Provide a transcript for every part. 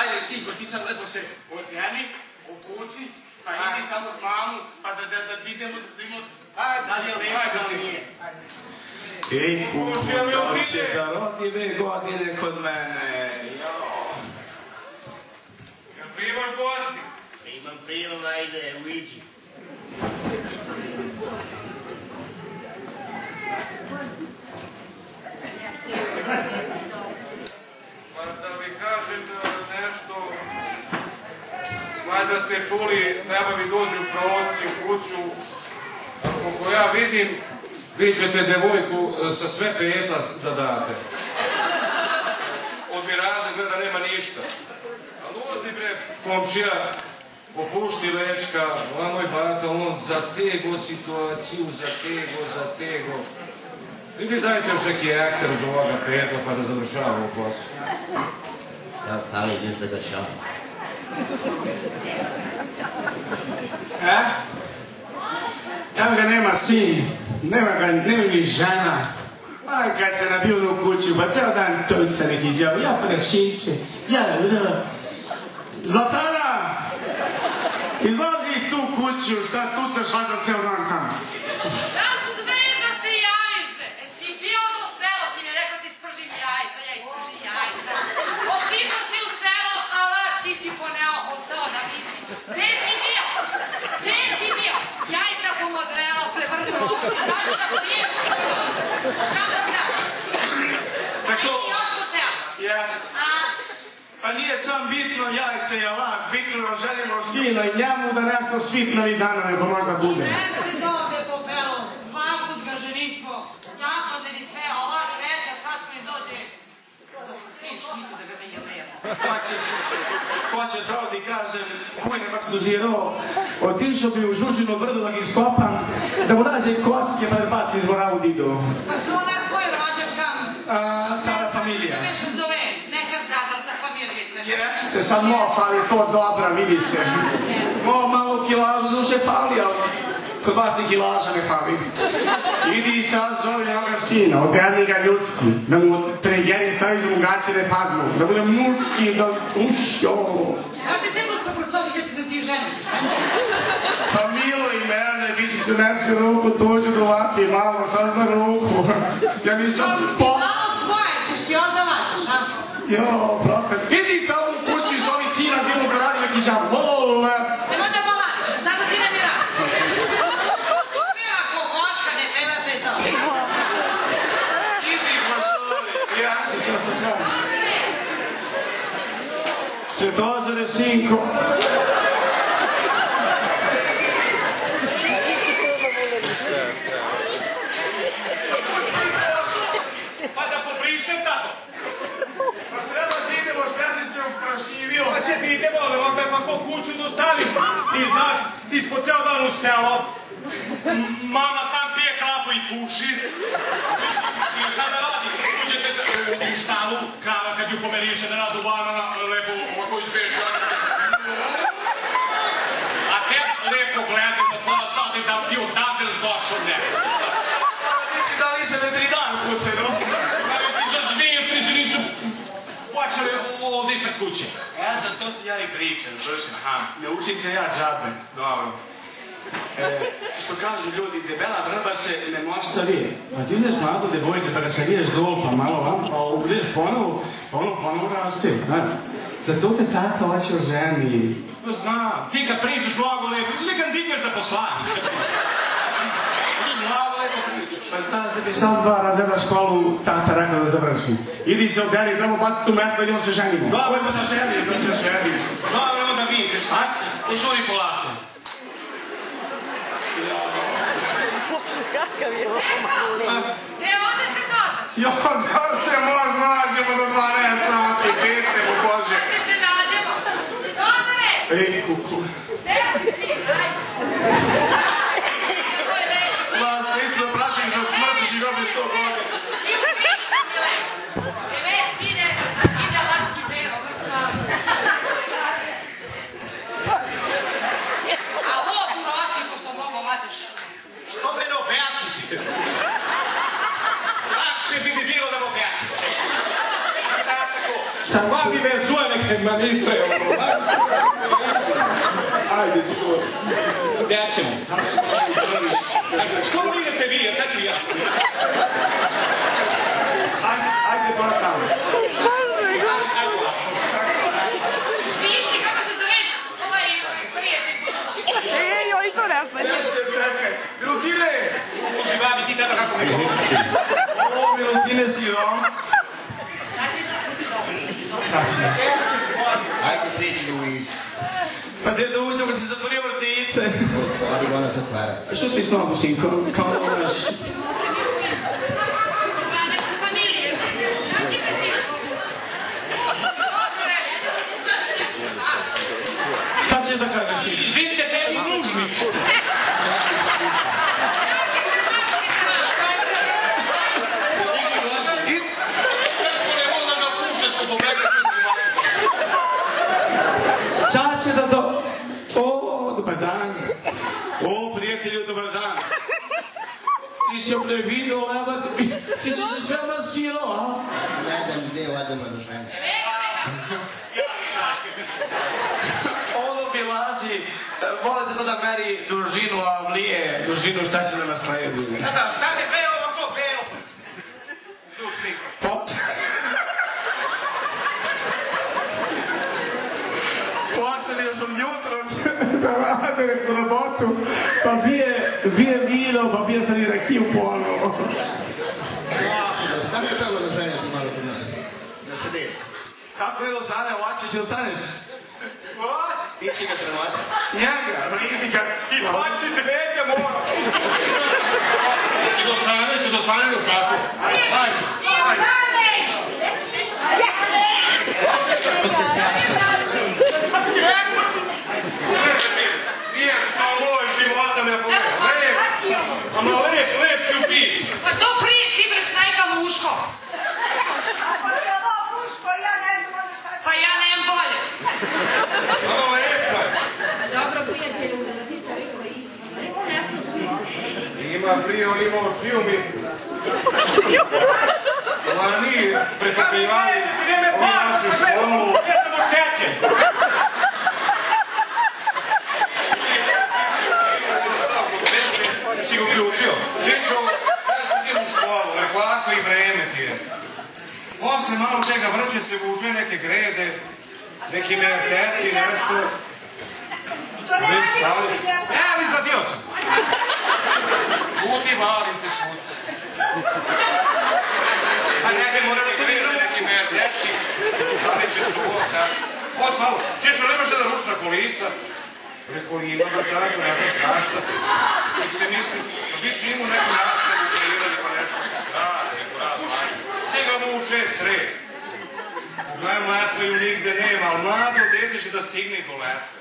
Ajde, sinko, ti sad lepo se odjeni, obuci, pa idi tamo s mamu, pa da idemo, da li je lepo da nije. Ej, kuko, da će da rodi 2 godine kod mene. Jel primaš gosti? Imam prijem, ajde, uđi. Pa da mi kažem nešto, valjda ste čuli, treba mi dođu prosci u kuću, a koliko ja vidim, vi ćete devojku sa sve peta da date. Od miraza izgleda nema ništa. A luzni bre, komšija, opušti lečka, a moj bata, on zatego situaciju, zatego. Vidi, dajte još neki akter uz ovoga peta pa da završavamo posao. Šta, pali, još da ga šalim. Tam ga nema sin, nema ni žena. Kad se nabio u kuću, pa ceo dan tojca neki djavo, ja prašinče, ja Zlatana! Izlazi iz tu kuću, šta tucaš valjda ceo dan tamo? Da smeš da se javiš, bre! Si bio do sela, si mi rekao ti spržim jajca, ja ispržim jajca. Otišao si u selo, ali ti si poneo, ostao da nisi. Gde si bio? Gde si bio? Jajca pomodrela, prevrnulo. Zašto da priješ? Znam da znaš. Tako... A ti još po selu? Jasno. A? Pa nije sam bitno jajce i alak, bitno da želimo sina i njemu da nešto svitno i dana nego možda bude. Nek se dovde popelo, 2 put ga ženismo, zapadeni sve, a ova reća sad su mi dođe... Stiš, niće da ga me jebemo. Hoćeš pravo ti kažem, kuj nemak su ziro, otišao bi u Žužino brdo da ga iskopam, da mu nađe kocke pa da baci iz mora u didu. Pa to ona tvoj rođak tamo. Stara familija. Da me se zove neka zatrta familija. Jeste, sad mo fali to dobra, vidi se. Mo malo kilažu duše fali, ali kod vas ni kilaža ne fali. Idi i čas zove njega sina, odredi ga ljudski, da mu trejeri stavi za mu gaće ne padnu, da bude muški, da ušjo. Ja si se rusko procovi kad će se ti ženiš, šta ne? Pa milo i mene, vi si se nersi ruku tuđu dovati, malo sad za ruku. Ja nisam po... Malo tvoje ćeš još da vaćeš, a? Jo, prokat. Idi tamo u kuću i zovi sina bilo da radi neki žab. Vole. Nemoj da boladiš, znam da si ne mi radi. Kuću peva ko hoška, ne peva peto. Idi pozori. Jasno što kažeš. Svetozare, sinko. Pa da pobrišem tako. Pa treba da idemo, sve si se uprašnjivio. Pa će ti idemo, ali vam me pa ko kuću dostavi. Ti znaš, ti smo ceo dan u selo. Mama sam pije kafu i puši. I šta da radi? Uđete u štalu, kava kad ju pomeriše da radu banana, lepo ovako izbeče. A te lepo gledaju na pola sata i da si ti odavde došao neko. Misli da li se veterinar slučajno? Ali ti za zmije priče nisu počeli ovdje ispred kuće. Za to ja i pričam, slušaj. Ne učim te ja džabe. Dobro. Što kažu ljudi, debela vrba se ne može savije. Pa ti ideš mlado devojče pa ga saviješ dol pa malo vam, pa ideš ponovo, ponovo raste. Zato te tata hoće o ženi. No znam, ti kad pričaš mnogo lepo, ti nekad digneš za poslanje. Malo lepo pričaš. Pa znaš da bi sam 2 razreda školu tata rekao da završim. Idi se oderi, damo bati tu metru, idemo se ženimo. Dobro, da se ženiš. Dobro, onda vičeš sad. I žuri polako. Kakav je ovo malo. Ovdje se doza. Jo, da se možda nađemo do 12 sati, pete mu Bože. Gdje se nađemo? Si dozore? Ej, kuku. Gdje si sin, ajde. Vas, nicu, pratim za smrtiš i robi 100 godina. I u pisu, mile. Eve, sine, ide latki bero, a ovo durovaci, pošto mnogo vaćeš. Što me ne objasniti? Lakše bi mi bilo da me objasniti. Sa Sad ću... Vadi verzuje neke manistre, Ajde, ti to. Gdje ćemo? Da se pravi drviš. Što mi idete vi, jer šta ću ja? Ajde, bara tamo. Švici, kako se zove ovaj prijatelj? Joj, to ne znam. Čekaj. Milutine! Uživavi ti tada kako me to. O, Milutine si dom. Znači se kuti dobro. Sad će. Ajde priči, Luiz. Pa gdje da uđemo, se zatvorio vrtice. Otvori, ona se otvara. Šuti s nogu, sinko, kao ono naš. Šta ćeš da kažeš, sin? Živite tebi nužni. Kako ne voda da puštaš ko pobega Sad će da do... O, dobar dan. O, prijatelju, dobar dan. Ti si ovdje vidio, leba, ti si se sve maskirao, a? Gledam gdje odemo do žene. Ono bilazi, volite to da meri dužinu, a mlije dužinu šta će da nasledi. Da, stane, veo ovako, veo. Ključnik. Pot. Počeli još od jutros da rade u robotu, pa bije vino, pa bije sad i rakiju ponovo. Stane tamo do žene ti malo kod nas. Da se deli. Kako ne ostane, ovače će ostaneš? Ići ga sramota. Njega, vidi kad... I hoće se neće mora. Će dostane u kako? Ajde. To se sjava. Nije što moj života ne povede. Ama lep ljubis. Pa to prije ti bre snajka muško. Ako je ovo muško, ja ne znam ono šta se... Pa ja nemam bolje. Ama lepo je. Dobro, prijatelju, da ti se rekla istina. Ima nešto čuo. Ima prije, on ima očiju mi. Ova nije pretakivali. Ti ne me našu školu. Ja sam oštećen. Si ga uključio. Žičo, ja sam ti u školu, rekao, ako i vreme ti je. Posle malo tega vrće se vuče neke grede, neki merteci, nešto. Što ne radi u djepu? Evo, izvadio sam. Šuti, valim te, šuti. Pa neke mora da grede neki merteci, ali će se ovo sad. Ovo malo, Čečo, nemaš da rušiš na kolica? Rekao, ima ga tako, ne znam zašta. I se misli, da bit će imao neku nastavu, kreirali pa nešto. Rad, ti ga muče sred. Pogledam, letveju nigde nema, ali mlado dete će da stigne do letve.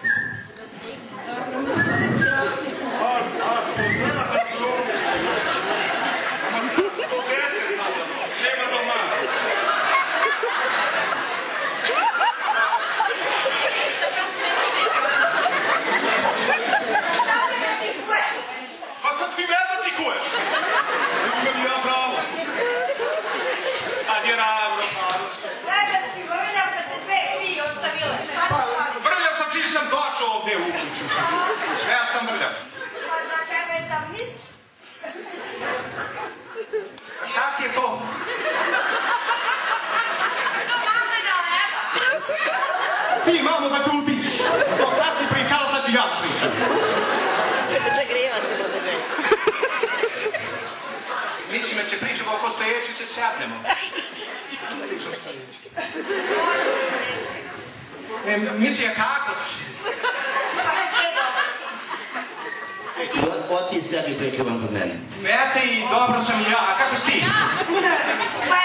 A što zna da to... Ama do 10 zna da to, nema do malo. Pa sad ti ne da ti kuješ. Imam ja pravo. Sad je ravno, Paruš. Sebe si vrljam kad te 2-3 ostavile. Šta ti fali? Vrljav sam čim sam došao ovdje u kuću. Sve ja sam vrljav. Pa za tebe sam mis. Šta ti je to? To može da leba. Ti, mamo, da čutiš. To sad si pričala, sad ću ja pričam. Mislim da će pričamo oko stoječice, sednemo. Pričam stoječice. Mislim, kako si? Pa je te dobro si. Oti sedi prećevam kod mene. Vete i dobro sam i ja, a kako si ti? Pa